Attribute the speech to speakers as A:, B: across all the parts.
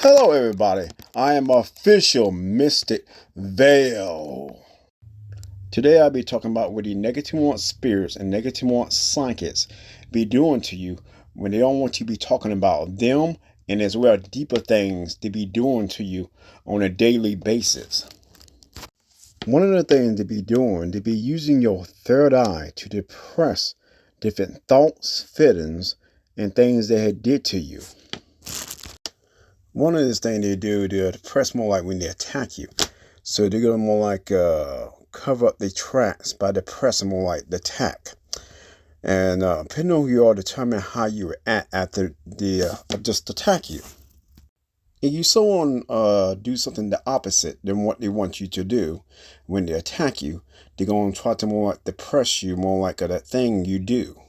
A: Hello everybody, I am official Mystic Veil. Today I'll be talking about what the negative spirits and negative psychics be doing to you when they don't want you to be talking about them, and as well deeper things they be doing to you on a daily basis. One of the things they be doing, they be using your third eye to depress different thoughts, feelings, and things they had did to you. One of the things they do, they'll depress more like when they attack you. So they're going to more like cover up their tracks by depressing more like the attack. And depending on who you are, determine how you react after they just attack you. If you someone do something the opposite than what they want you to do when they attack you, they're going to try to more like depress you more like that thing you do.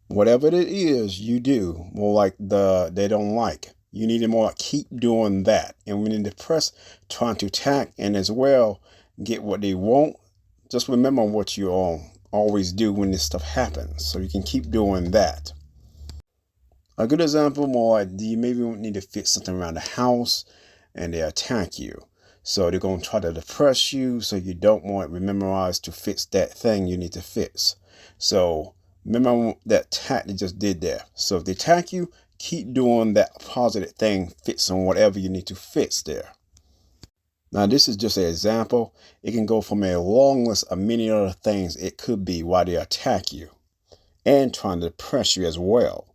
A: Whatever it is you do, more like they don't like. You need to more keep doing that. And when they're depressed, trying to attack and as well get what they want, just remember what you always do when this stuff happens. So you can keep doing that. A good example, more like you maybe need to fix something around the house and they attack you. So they're going to try to depress you so you don't want to memorize to fix that thing you need to fix. So remember that attack they just did there. So if they attack you, keep doing that positive thing, fixing whatever you need to fix there. Now, this is just an example. It can go from a long list of many other things it could be why they attack you and trying to depress you as well.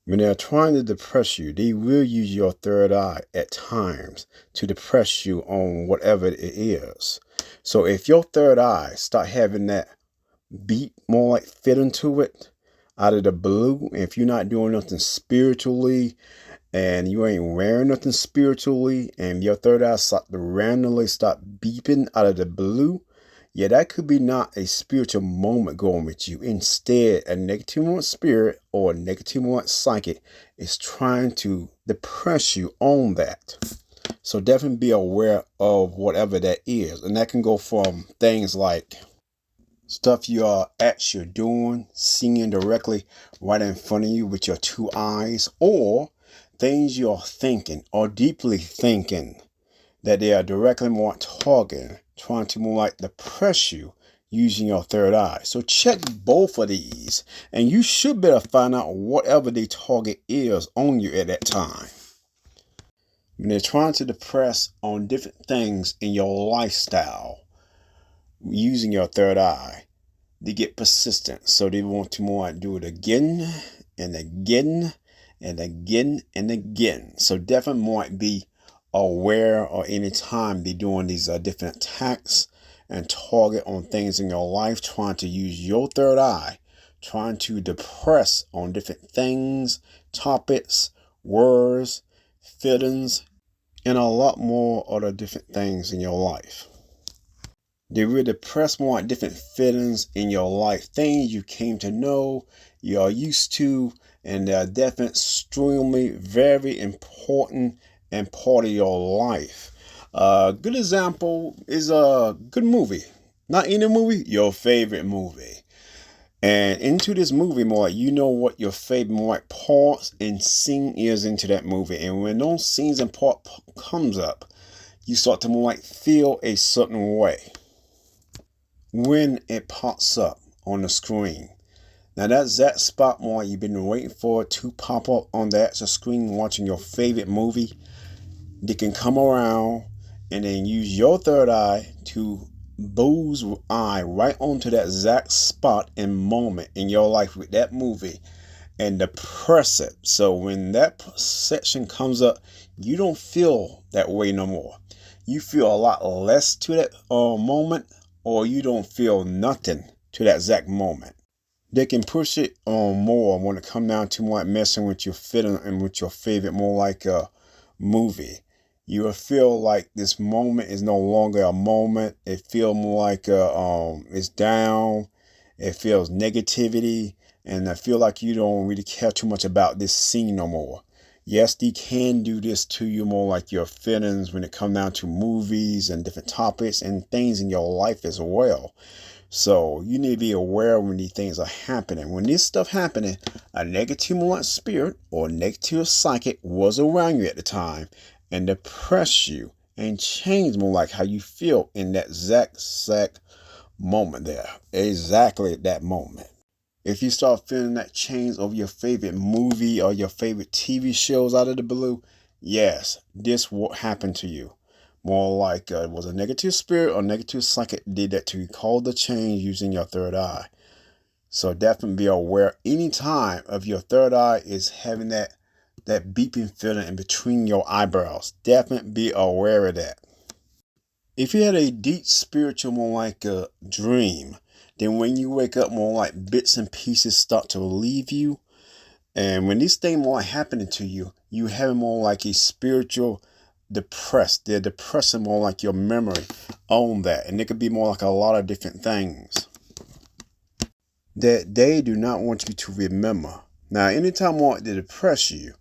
A: When they're trying to depress you, they will use your third eye at times to depress you on whatever it is. So if your third eye start having that beat more like fit into it, out of the blue, if you're not doing nothing spiritually and you ain't wearing nothing spiritually and your third eye start to randomly start beeping out of the blue, yeah, that could be not a spiritual moment going with you. Instead, a negative spirit or a negative psychic is trying to depress you on that. So definitely be aware of whatever that is. And that can go from things like stuff you are actually doing, seeing directly right in front of you with your two eyes, or things you're thinking or deeply thinking that they are directly more targeting, trying to more like depress you using your third eye. So check both of these and you should better find out whatever the target is on you at that time. When they're trying to depress on different things in your lifestyle, using your third eye, they get persistent. So they want to more do it again and again and again and again. So definitely might be aware or any time they're doing these different attacks and target on things in your life, trying to use your third eye, trying to depress on different things, topics, words, feelings, and a lot more other different things in your life. They will depress more on different feelings in your life, things you came to know, you are used to, and they're definitely extremely very important and part of your life. A good example is a good movie. Not any movie, your favorite movie. And into this movie, more you know what your favorite more parts and scene is into that movie. And when those scenes and part comes up, you start to more like feel a certain way when it pops up on the screen. Now that's that spot more you've been waiting for it to pop up on the actual screen watching your favorite movie. They can come around and then use your third eye to bull's eye right onto that exact spot and moment in your life with that movie and depress it. So when that section comes up, you don't feel that way no more. You feel a lot less to that moment, or you don't feel nothing to that exact moment. They can push it on more when it comes down to more like messing with your feeling and with your favorite more like a movie. You will feel like this moment is no longer a moment. It feels more like it's down. It feels negativity, and I feel like you don't really care too much about this scene no more. Yes, they can do this to you more like your feelings when it comes down to movies and different topics and things in your life as well. So you need to be aware when these things are happening. When this stuff happening, a negative like spirit or negative psychic was around you at the time and depressed you and changed more like how you feel in that exact moment there. Exactly at that moment. If you start feeling that change of your favorite movie or your favorite TV shows out of the blue, yes, this will happen to you. More like it was a negative spirit or negative psychic did that to you. Call the change using your third eye. So definitely be aware anytime of your third eye is having that beeping feeling in between your eyebrows. Definitely be aware of that. If you had a deep spiritual, more like a dream, then when you wake up, more like bits and pieces start to leave you. And when these things more happening to you, you have more like a spiritual depressed. They're depressing more like your memory on that. And it could be more like a lot of different things that they do not want you to remember. Now, anytime they want to depress you,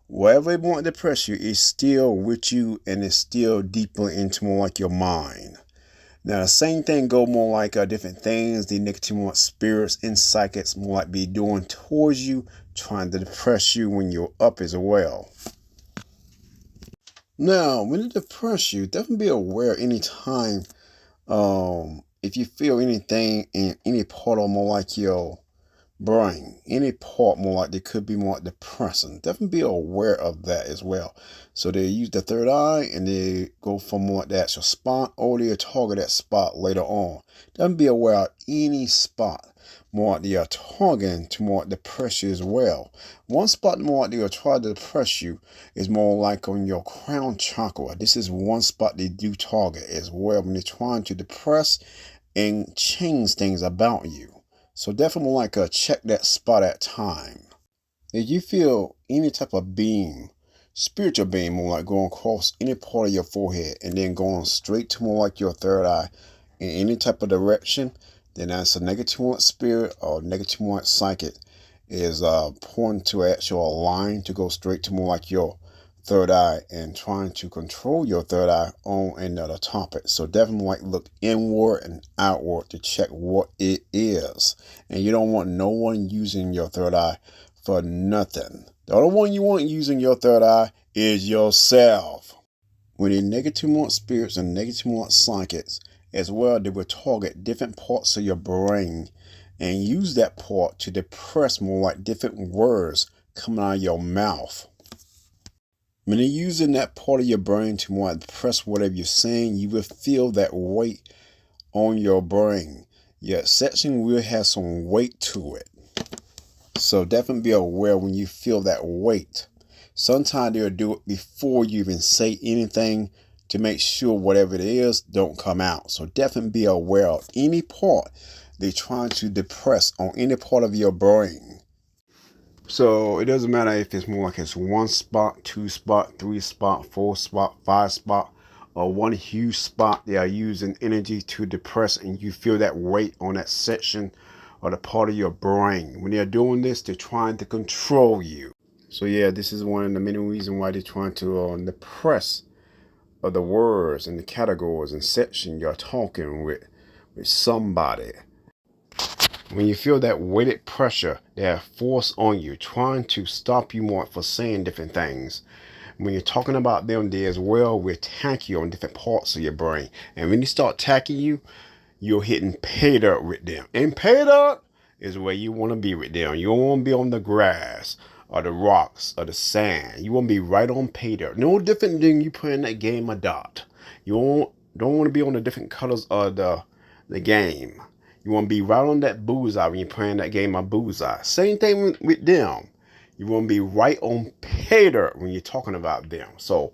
A: whatever they want to depress you is still with you and is still deeply into more like your mind. Now, the same thing go more like different things the negative more spirits and psychics more like be doing towards you, trying to depress you when you're up as well. Now, when it depress you, definitely be aware anytime if you feel anything in any part of more like your brain, any part more like they could be more depressing. Definitely be aware of that as well. So they use the third eye and they go from more like the actual spot or they target that spot later on. Definitely be aware of any spot more like they are targeting to more like depress you as well. One spot more like they are trying to depress you is more like on your crown chakra. This is one spot they do target as well when they're trying to depress and change things about you. So definitely like check that spot at time. If you feel any type of beam, spiritual beam more like going across any part of your forehead and then going straight to more like your third eye in any type of direction, then that's a negative one spirit or negative one psychic is pointing to actual line to go straight to more like your third eye and trying to control your third eye on another topic. So definitely like look inward and outward to check what it is. And you don't want no one using your third eye for nothing. The only one you want using your third eye is yourself. When the negative more spirits and negative more psychics as well, they will target different parts of your brain and use that part to depress more like different words coming out of your mouth. When you're using that part of your brain to more depress whatever you're saying, you will feel that weight on your brain. Your section will have some weight to it. So definitely be aware when you feel that weight. Sometimes they'll do it before you even say anything to make sure whatever it is don't come out. So definitely be aware of any part they're trying to depress on any part of your brain. So it doesn't matter if it's more like it's one spot, two spot, three spot, four spot, five spot, or one huge spot they are using energy to depress and you feel that weight on that section or the part of your brain. When they're doing this, they're trying to control you. So yeah, this is one of the many reasons why they're trying to depress the words and the categories and section you're talking with somebody. When you feel that weighted pressure, that force on you, trying to stop you more for saying different things. When you're talking about them, they as well will attack you on different parts of your brain. And when they start attacking you, you're hitting pay dirt with them. And pay dirt is where you want to be with them. You don't want to be on the grass or the rocks or the sand. You want to be right on pay dirt. No different than you playing that game of dot. You don't want to be on the different colors of the game. You want to be right on that bullseye when you're playing that game of bullseye. Same thing with them. You want to be right on pay dirt when you're talking about them. So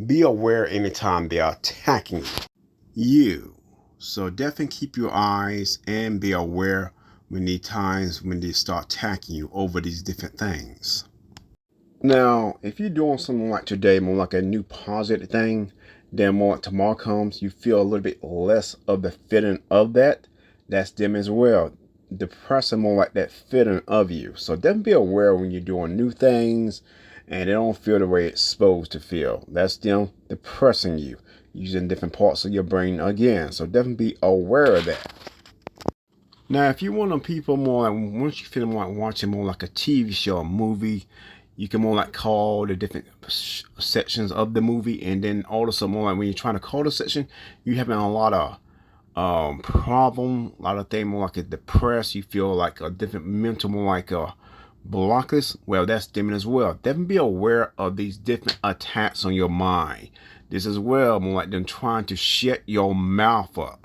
A: be aware anytime they are attacking you. So definitely keep your eyes and be aware when the times when they start attacking you over these different things. Now, if you're doing something like today, more like a new positive thing, then more like tomorrow comes, you feel a little bit less of the feeling of that. That's them as well. Depressing more like that feeling of you. So definitely be aware when you're doing new things and they don't feel the way it's supposed to feel. That's them depressing you using different parts of your brain again. So definitely be aware of that. Now, if you want to people more like, once you feel more like watching more like a TV show, a movie, you can more like call the different sections of the movie, and then also more like when you're trying to call the section, you having a lot of problem, a lot of things more like a depressed, you feel like a different mental, more like a blockers. Well, that's them as well. Definitely be aware of these different attacks on your mind. This as well, more like them trying to shut your mouth up.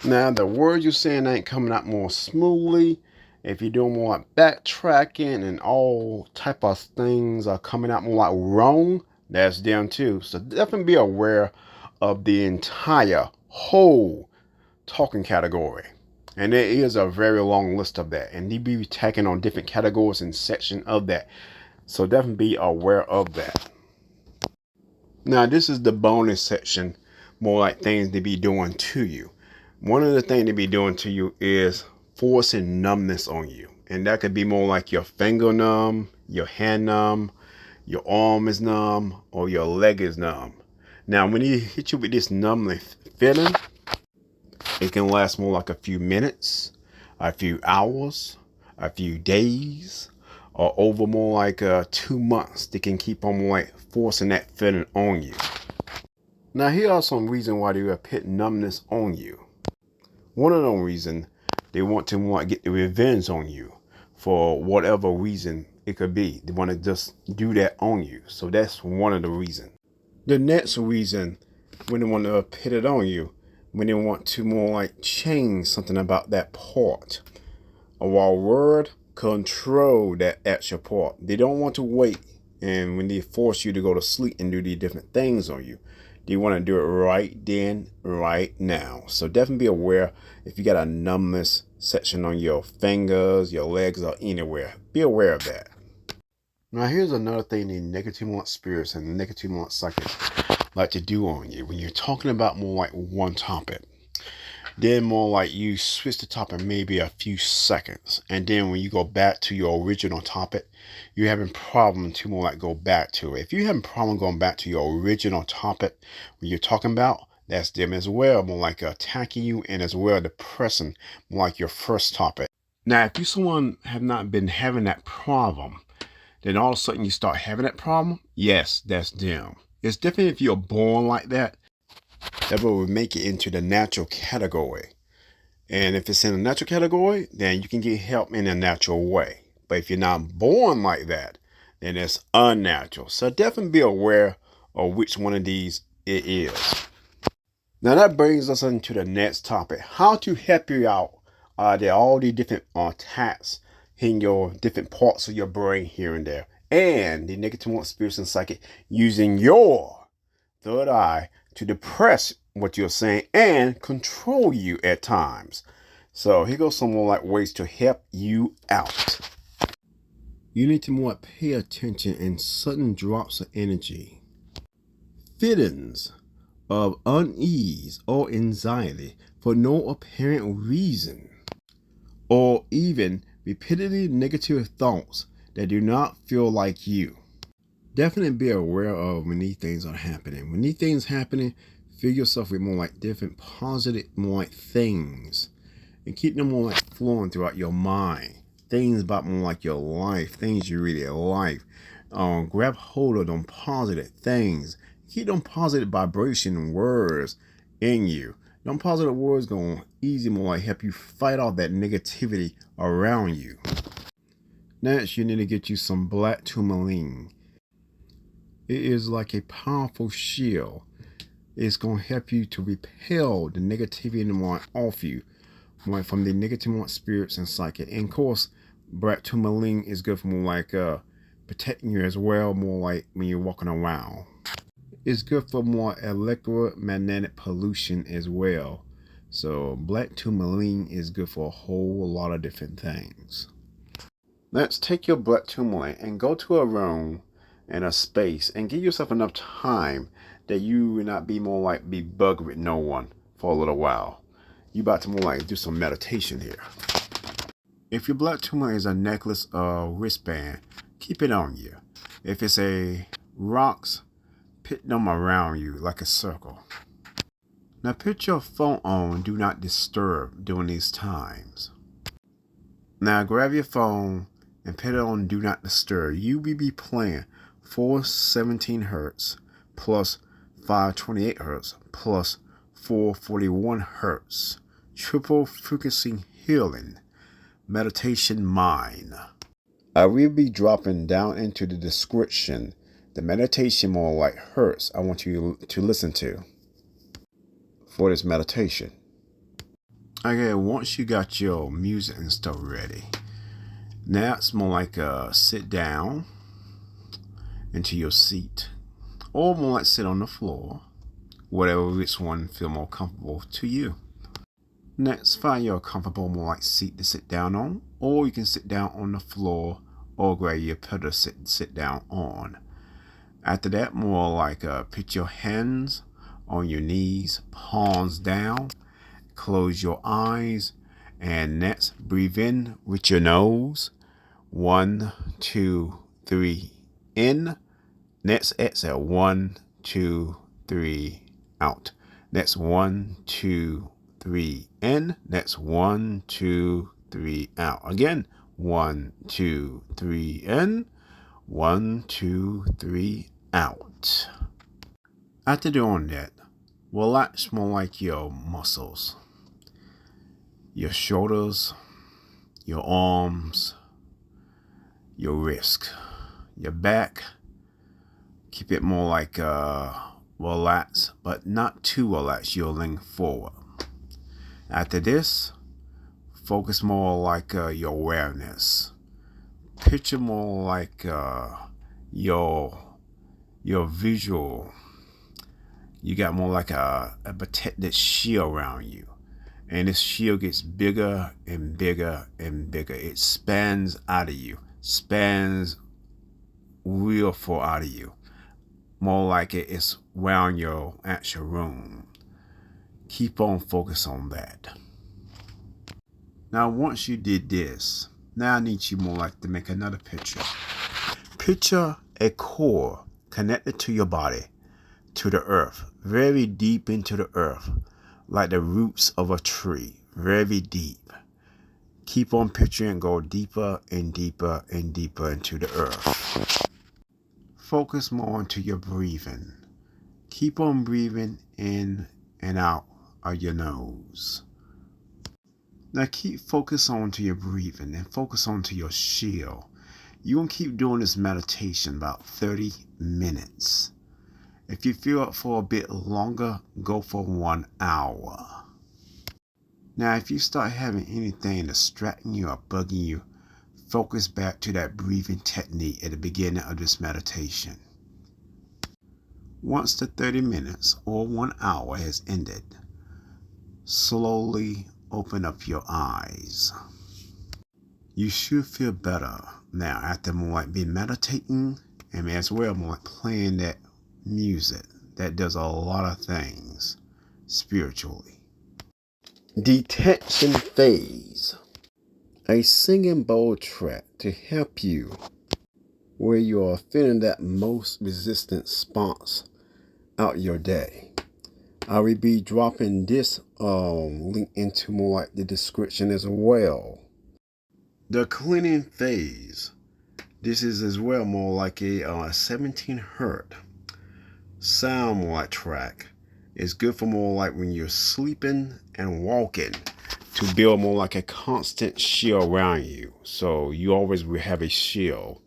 A: Now, the words you're saying ain't coming out more smoothly. If you're doing more like backtracking and all type of things are coming out more like wrong, that's them too. So definitely be aware of the entire whole talking category. And there is a very long list of that. And you be tagging on different categories and section of that. So definitely be aware of that. Now, this is the bonus section, more like things they be doing to you. One of the things they be doing to you is forcing numbness on you. And that could be more like your finger numb, your hand numb, your arm is numb, or your leg is numb. Now, when he hit you with this numbing feeling, it can last more like a few minutes, a few hours, a few days, or over more like 2 months. They can keep on more like forcing that feeling on you. Now, here are some reasons why they will put numbness on you. One of them reasons, they want to get the revenge on you for whatever reason it could be. They want to just do that on you. So that's one of the reasons. The next reason, when they want to put it on you, when they want to more like change something about that part, or a word, control that actual part. They don't want to wait, and when they force you to go to sleep and do these different things on you, they want to do it right then, right now. So definitely be aware if you got a numbness section on your fingers, your legs, or anywhere. Be aware of that. Now, here's another thing the negative spirits and negative psychics like to do on you when you're talking about more like one topic. Then more like you switch the topic maybe a few seconds, and then when you go back to your original topic, you're having problem to more like go back to it. If you're having problem going back to your original topic when you're talking about, that's them as well, more like attacking you, and as well depressing more like your first topic. Now, if you someone have not been having that problem, then all of a sudden you start having that problem, yes, that's them. It's different if you're born like that. That will make it into the natural category. And if it's in a natural category, then you can get help in a natural way. But if you're not born like that, then it's unnatural. So definitely be aware of which one of these it is. Now that brings us into the next topic. How to help you out. There are all these different attacks in your different parts of your brain here and there. And the negative spirits and psychic using your third eye to depress what you're saying and control you at times. So here goes some more like ways to help you out. You need to more pay attention in sudden drops of energy, feelings of unease or anxiety for no apparent reason, or even repeatedly negative thoughts that do not feel like you. Definitely be aware of when these things are happening. When these things happening, fill yourself with more like different positive more like things, and keep them more like flowing throughout your mind. Things about more like your life, things you really like. Grab hold of them positive things. Keep them positive vibration words in you. Them positive words going easy more like help you fight off that negativity around you. Next, you need to get you some black tourmaline. It is like a powerful shield. It's going to help you to repel the negativity and more off you, like from the negative spirits and psychic. And of course, black tourmaline is good for more like protecting you as well, more like when you're walking around. It's good for more electromagnetic pollution as well. So black tourmaline is good for a whole lot of different things. Let's take your black tourmaline and go to a room and a space and give yourself enough time that you will not be more like be bugged with no one for a little while. You about to more like do some meditation here. If your black tourmaline is a necklace or wristband, keep it on you. If it's a rocks, put them around you like a circle. Now put your phone on Do Not Disturb during these times. Now grab your phone and put it on Do Not Disturb. You will be playing 417 Hertz plus 528 Hertz plus 441 Hertz. Triple frequency healing. Meditation Mind. I will be dropping down into the description the meditation more like Hertz I want you to listen to for this meditation. Okay, once you got your music and stuff ready, now it's more like sit down into your seat, or more like sit on the floor, whatever which one feel more comfortable to you. Next, find your comfortable more like seat to sit down on, or you can sit down on the floor or grab your pillow to sit down on. After that, more like put your hands on your knees, palms down, close your eyes, and next breathe in with your nose. 1, 2, 3 in. Next exhale. 1, 2, 3 out. Next 1, 2, 3 in. Next 1, 2, 3 out. Again 1, 2, 3 in. 1, 2, 3 out. After doing that, relax more like your muscles, your shoulders, your arms, your wrist, your back. Keep it more like relaxed, but not too relaxed. You'll lean forward. After this, focus more like your awareness. Picture more like your visual. You got more like a protected shield around you. And this shield gets bigger and bigger and bigger. It spans out of you. Spans real far out of you. More like it's around your actual room. Keep on focus on that. Now once you did this, now I need you more like to make another picture. Picture a core connected to your body, to the earth, very deep into the earth, like the roots of a tree, very deep. Keep on picturing, go deeper and deeper and deeper into the earth. Focus more into your breathing. Keep on breathing in and out of your nose. Now keep focus on to your breathing and focus on to your shield. You're going to keep doing this meditation about 30 minutes. If you feel it for a bit longer, go for 1 hour. Now, if you start having anything distracting you or bugging you, focus back to that breathing technique at the beginning of this meditation. Once the 30 minutes or 1 hour has ended, slowly open up your eyes. You should feel better now after more like be meditating and as well more like playing that music that does a lot of things spiritually. Detection phase. A singing bowl track to help you where you are feeling that most resistant spots out your day. I will be dropping this link into more like the description as well. The cleaning phase. This is as well more like a 17 hertz sound more like track. It's good for more like when you're sleeping and walking to build more like a constant shield around you. So you always will have a shield.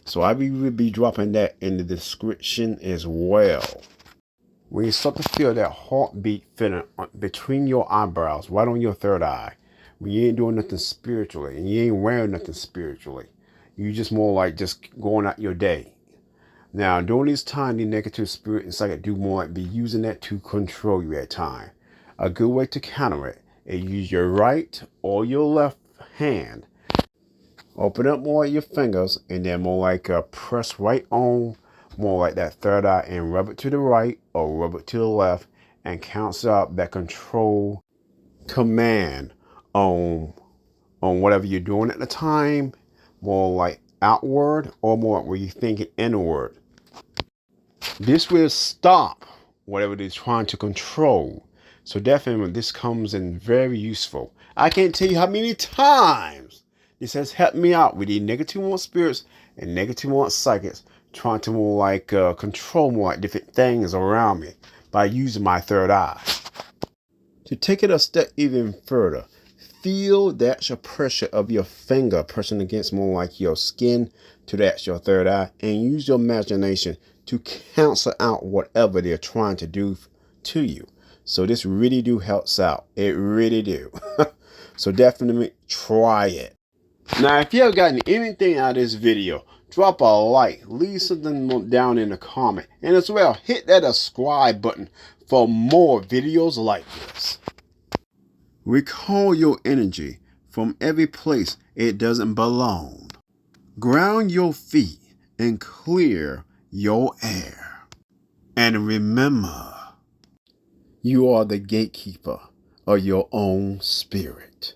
A: So I will be dropping that in the description as well. When you start to feel that heartbeat feeling between your eyebrows, right on your third eye, when you ain't doing nothing spiritually and you ain't wearing nothing spiritually, you just more like just going out your day. Now, during this time, the negative spirit inside it do more like be using that to control you at time. A good way to counter it is use your right or your left hand. Open up more of your fingers and then more like press right on more like that third eye and rub it to the right or rub it to the left and cancel out that control command on whatever you're doing at the time, more like outward or more where you think it inward. This will stop whatever it is trying to control. So definitely this comes in very useful. I can't tell you how many times this has helped me out with the negative one spirits and negative one psychics, trying to more like control more like different things around me by using my third eye. To take it a step even further, feel the actual pressure of your finger pressing against more like your skin to the actual third eye, and use your imagination to cancel out whatever they're trying to do to you. So this really do helps out. It really do. So definitely try it. Now, if you have gotten anything out of this video, drop a like, leave something down in the comment, and as well, hit that subscribe button for more videos like this. Recall your energy from every place it doesn't belong. Ground your feet and clear your air. And remember, you are the gatekeeper of your own spirit.